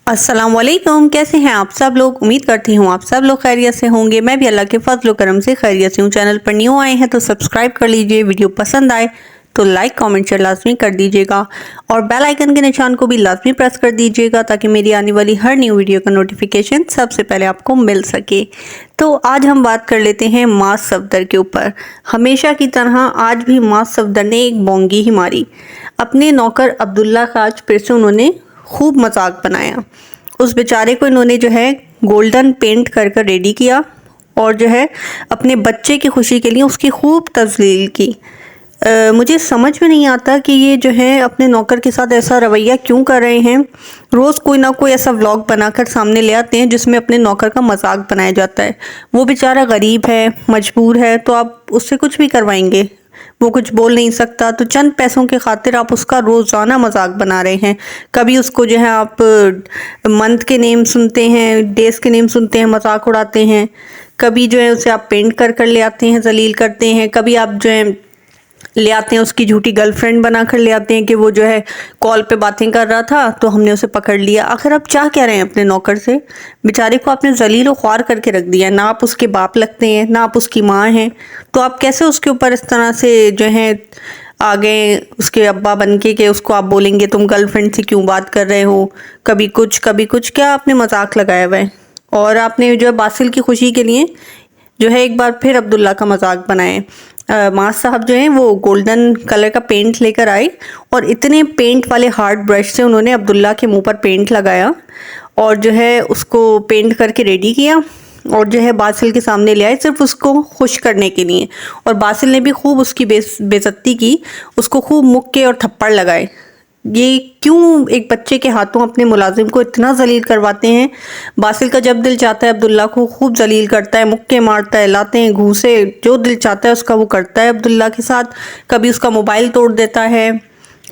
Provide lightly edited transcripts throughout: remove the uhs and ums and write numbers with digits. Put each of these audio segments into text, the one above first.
अस्सलाम वालेकुम। कैसे हैं आप सब लोग? उम्मीद करती हूँ आप सब लोग खैरियत से होंगे। मैं भी अल्लाह के फजल व करम से खैरियत से हूँ। चैनल पर न्यू आए हैं तो सब्सक्राइब कर लीजिए। वीडियो पसंद आए तो लाइक कमेंट शेयर लाजमी कर दीजिएगा और बेल आइकन के निशान को भी लाजमी प्रेस कर दीजिएगा ताकि मेरी आने वाली हर न्यू वीडियो का नोटिफिकेशन सबसे पहले आपको मिल सके। तो आज हम बात कर लेते हैं मास सफदर के ऊपर। हमेशा की तरह आज भी मास सफदर ने एक बोंगी ही मारी। अपने नौकर अब्दुल्ला का आज फिर से उन्होंने खूब मजाक बनाया। उस बेचारे को इन्होंने जो है गोल्डन पेंट कर कर रेडी किया और जो है अपने बच्चे की खुशी के लिए उसकी खूब तजलील की। मुझे समझ में नहीं आता कि ये जो है अपने नौकर के साथ ऐसा रवैया क्यों कर रहे हैं। रोज़ कोई ना कोई ऐसा व्लॉग बनाकर सामने ले आते हैं जिसमें अपने नौकर का मजाक बनाया जाता है। वो बेचारा गरीब है, मजबूर है, तो आप उससे कुछ भी करवाएंगे। वो कुछ बोल नहीं सकता तो चंद पैसों के खातिर आप उसका रोज़ाना मजाक बना रहे हैं। कभी उसको जो है आप मंथ के नेम सुनते हैं, डेज के नेम सुनते हैं, मजाक उड़ाते हैं। कभी जो है उसे आप पेंट कर कर ले आते हैं, जलील करते हैं। कभी आप जो है ले आते हैं उसकी झूठी गर्लफ्रेंड बनाकर ले आते हैं कि वो जो है कॉल पे बातें कर रहा था तो हमने उसे पकड़ लिया। आखिर आप क्या कह रहे हैं अपने नौकर से? बेचारे को आपने जलील और ख्वार करके रख दिया। ना आप उसके बाप लगते हैं, ना आप उसकी माँ हैं, तो आप कैसे उसके ऊपर इस तरह से जो है आ गए उसके अब्बा बन के उसको आप बोलेंगे तुम गर्लफ्रेंड से क्यों बात कर रहे हो? कभी कुछ क्या आपने मजाक लगाया हुआ है। और आपने जो है बासिल की खुशी के लिए जो है एक बार फिर अब्दुल्ला का मजाक बनाए। मास साहब जो हैं वो गोल्डन कलर का पेंट लेकर आए और इतने पेंट वाले हार्ड ब्रश से उन्होंने अब्दुल्ला के मुंह पर पेंट लगाया और जो है उसको पेंट करके रेडी किया और जो है बासिल के सामने ले आए सिर्फ उसको खुश करने के लिए। और बासिल ने भी खूब उसकी बेइज्जती की, उसको खूब मुक्के और थप्पड़ लगाए। ये क्यों एक बच्चे के हाथों अपने मुलाजिम को इतना जलील करवाते हैं? बासिल का जब दिल चाहता है अब्दुल्ला को खूब जलील करता है, मुक्के मारता है, लाते हैं, घूसे, जो दिल चाहता है उसका वो करता है अब्दुल्ला के साथ। कभी उसका मोबाइल तोड़ देता है,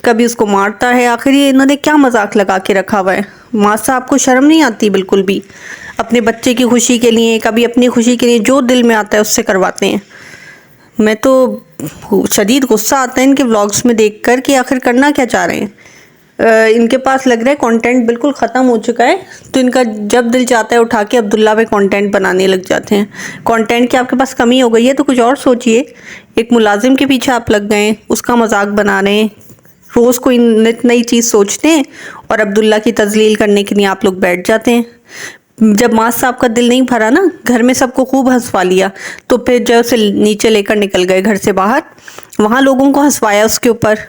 कभी उसको मारता है। आखिर ये इन्होंने क्या मजाक लगा के रखा हुआ है? माँ साहब को शर्म नहीं आती बिल्कुल भी? अपने बच्चे की खुशी के लिए, कभी अपनी खुशी के लिए जो दिल में आता है उससे करवाते हैं। मैं तो शदीद गुस्सा आता है इनके व्लॉग्स में देखकर कि आखिर करना क्या चाह रहे हैं। इनके पास लग रहा है कंटेंट बिल्कुल ख़त्म हो चुका है, तो इनका जब दिल चाहता है उठा के अब्दुल्ला पे कंटेंट बनाने लग जाते हैं। कंटेंट की आपके पास कमी हो गई है तो कुछ और सोचिए। एक मुलाजिम के पीछे आप लग गए, उसका मजाक बना रहे हैं, रोज़ कोई नित नई चीज़ सोचते हैं और अब्दुल्ला की तजलील करने के लिए आप लोग बैठ जाते हैं। जब मास साहब का दिल नहीं भरा ना, घर में सबको खूब हंसवा लिया, तो फिर जब उसे नीचे लेकर निकल गए घर से बाहर, वहाँ लोगों को हंसवाया उसके ऊपर।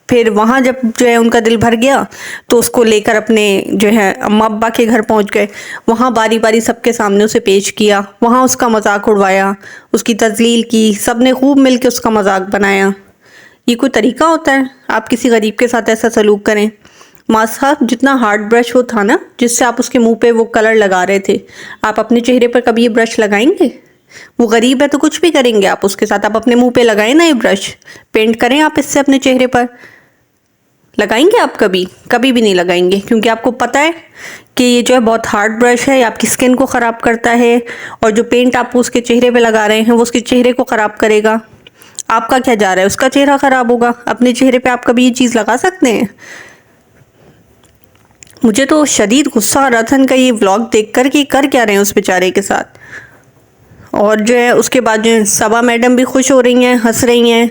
फिर वहाँ जब जो है उनका दिल भर गया तो उसको लेकर अपने जो है अम्मा अब्बा के घर पहुँच गए। वहाँ बारी बारी सबके सामने उसे पेश किया, वहाँ उसका मजाक उड़वाया, उसकी तजलील की, सब ने खूब मिल के उसका मजाक बनाया। ये कोई तरीका होता है आप किसी गरीब के साथ ऐसा सलूक करें? माँ साहब, जितना हार्ड ब्रश वो था ना जिससे आप उसके मुंह पे वो कलर लगा रहे थे, आप अपने चेहरे पर कभी ये ब्रश लगाएंगे? वो गरीब है तो कुछ भी करेंगे आप उसके साथ। आप अपने मुंह पे लगाएं ना ये ब्रश, पेंट करें आप इससे अपने चेहरे पर। लगाएंगे आप? कभी कभी भी नहीं लगाएंगे, क्योंकि आपको पता है कि ये जो है बहुत हार्ड ब्रश है, ये आपकी स्किन को ख़राब करता है और जो पेंट आप उसके चेहरे पे लगा रहे हैं वो उसके चेहरे को ख़राब करेगा। आपका क्या जा रहा है, उसका चेहरा ख़राब होगा। अपने चेहरे पे आप कभी ये चीज़ लगा सकते हैं? मुझे तो शदीद गुस्सा आ रहा था इनका ये व्लॉग देखकर कि कर क्या रहे हैं उस बेचारे के साथ। और जो है उसके बाद जो है सबा मैडम भी खुश हो रही हैं, हंस रही हैं,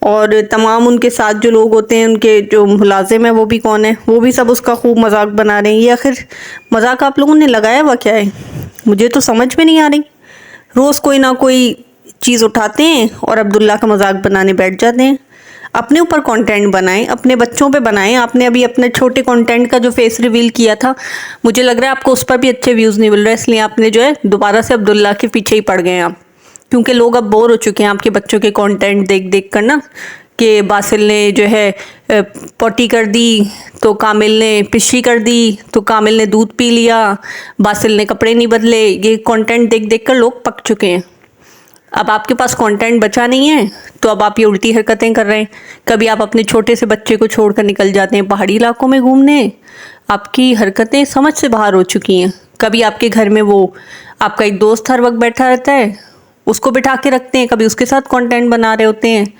और तमाम उनके साथ जो लोग होते हैं, उनके जो मुलाजिम है वो भी कौन है, वो भी सब उसका खूब मजाक बना रहे हैं। ये आखिर मजाक आप लोगों ने लगाया हुआ क्या है? मुझे तो समझ में नहीं आ रही। रोज़ कोई ना कोई चीज़ उठाते हैं और अब्दुल्ला का मजाक बनाने बैठ जाते हैं। अपने ऊपर कंटेंट बनाएं, अपने बच्चों पे बनाएं। आपने अभी अपने छोटे कंटेंट का जो फेस रिवील किया था, मुझे लग रहा है आपको उस पर भी अच्छे व्यूज़ नहीं मिल रहे, इसलिए आपने जो है दोबारा से अब्दुल्ला के पीछे ही पड़ गए हैं आप। क्योंकि लोग अब बोर हो चुके हैं आपके बच्चों के कंटेंट देख देख कर ना, कि बासिल ने जो है पोटी कर दी तो कामिल ने पिशी कर दी, तो कामिल ने दूध पी लिया, बासिल ने कपड़े नहीं बदले। ये कंटेंट देख देख कर लोग पक चुके हैं। अब आपके पास कंटेंट बचा नहीं है तो अब आप ये उल्टी हरकतें कर रहे हैं। कभी आप अपने छोटे से बच्चे को छोड़कर निकल जाते हैं पहाड़ी इलाकों में घूमने। आपकी हरकतें समझ से बाहर हो चुकी हैं। कभी आपके घर में वो आपका एक दोस्त हर वक्त बैठा रहता है, उसको बिठा के रखते हैं, कभी उसके साथ कंटेंट बना रहे होते हैं।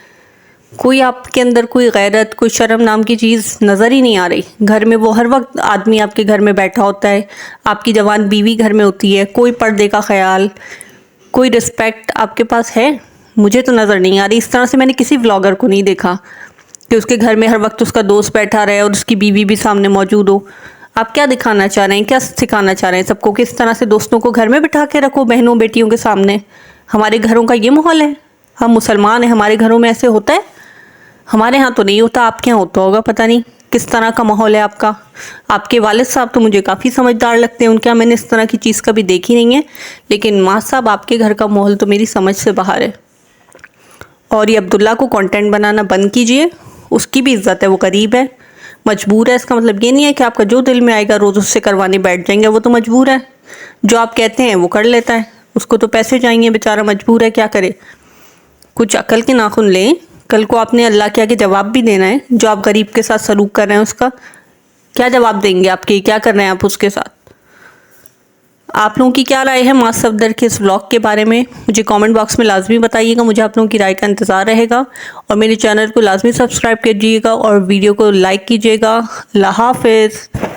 कोई आपके अंदर कोई गैरत, कोई शर्म नाम की चीज़ नज़र ही नहीं आ रही। घर में वो हर वक्त आदमी आपके घर में बैठा होता है, आपकी जवान बीवी घर में होती है, कोई पर्दे का ख्याल, कोई रिस्पेक्ट आपके पास है? मुझे तो नज़र नहीं आ रही। इस तरह से मैंने किसी व्लॉगर को नहीं देखा कि उसके घर में हर वक्त उसका दोस्त बैठा रहे और उसकी बीवी भी सामने मौजूद हो। आप क्या दिखाना चाह रहे हैं, क्या सिखाना चाह रहे हैं सबको, किस तरह से दोस्तों को घर में बिठा के रखो बहनों बेटियों के सामने? हमारे घरों का ये माहौल है? हम मुसलमान हैं, हमारे घरों में ऐसे होता है? हमारे यहाँ तो नहीं होता, आपके यहाँ होता होगा, पता नहीं किस तरह का माहौल है आपका। आपके वालिद साहब तो मुझे काफ़ी समझदार लगते हैं, उनके यहाँ मैंने इस तरह की चीज़ कभी देखी नहीं है। लेकिन माँ साहब, आपके घर का माहौल तो मेरी समझ से बाहर है। और ये अब्दुल्ला को कंटेंट बनाना बंद कीजिए, उसकी भी इज्जत है, वो गरीब है, मजबूर है। इसका मतलब ये नहीं है कि आपका जो दिल में आएगा रोज़ उससे करवाने बैठ जाएंगे, वो तो मजबूर है। जो आप कहते हैं वो कर लेता है, उसको तो पैसे चाहिए, बेचारा मजबूर है, क्या करे। कुछ अकल के नाखुन लें। कल को आपने अल्लाह के आगे जवाब भी देना है। जो आप गरीब के साथ सलूक कर रहे हैं उसका क्या जवाब देंगे? आपके क्या कर रहे हैं आप उसके साथ? आप लोगों की क्या राय है माँ सफदर के इस व्लॉग के बारे में? मुझे कमेंट बॉक्स में लाजमी बताइएगा, मुझे आप लोगों की राय का इंतज़ार रहेगा। और मेरे चैनल को लाजमी सब्सक्राइब कीजिएगा और वीडियो को लाइक कीजिएगा। अल्लाह हाफिज़।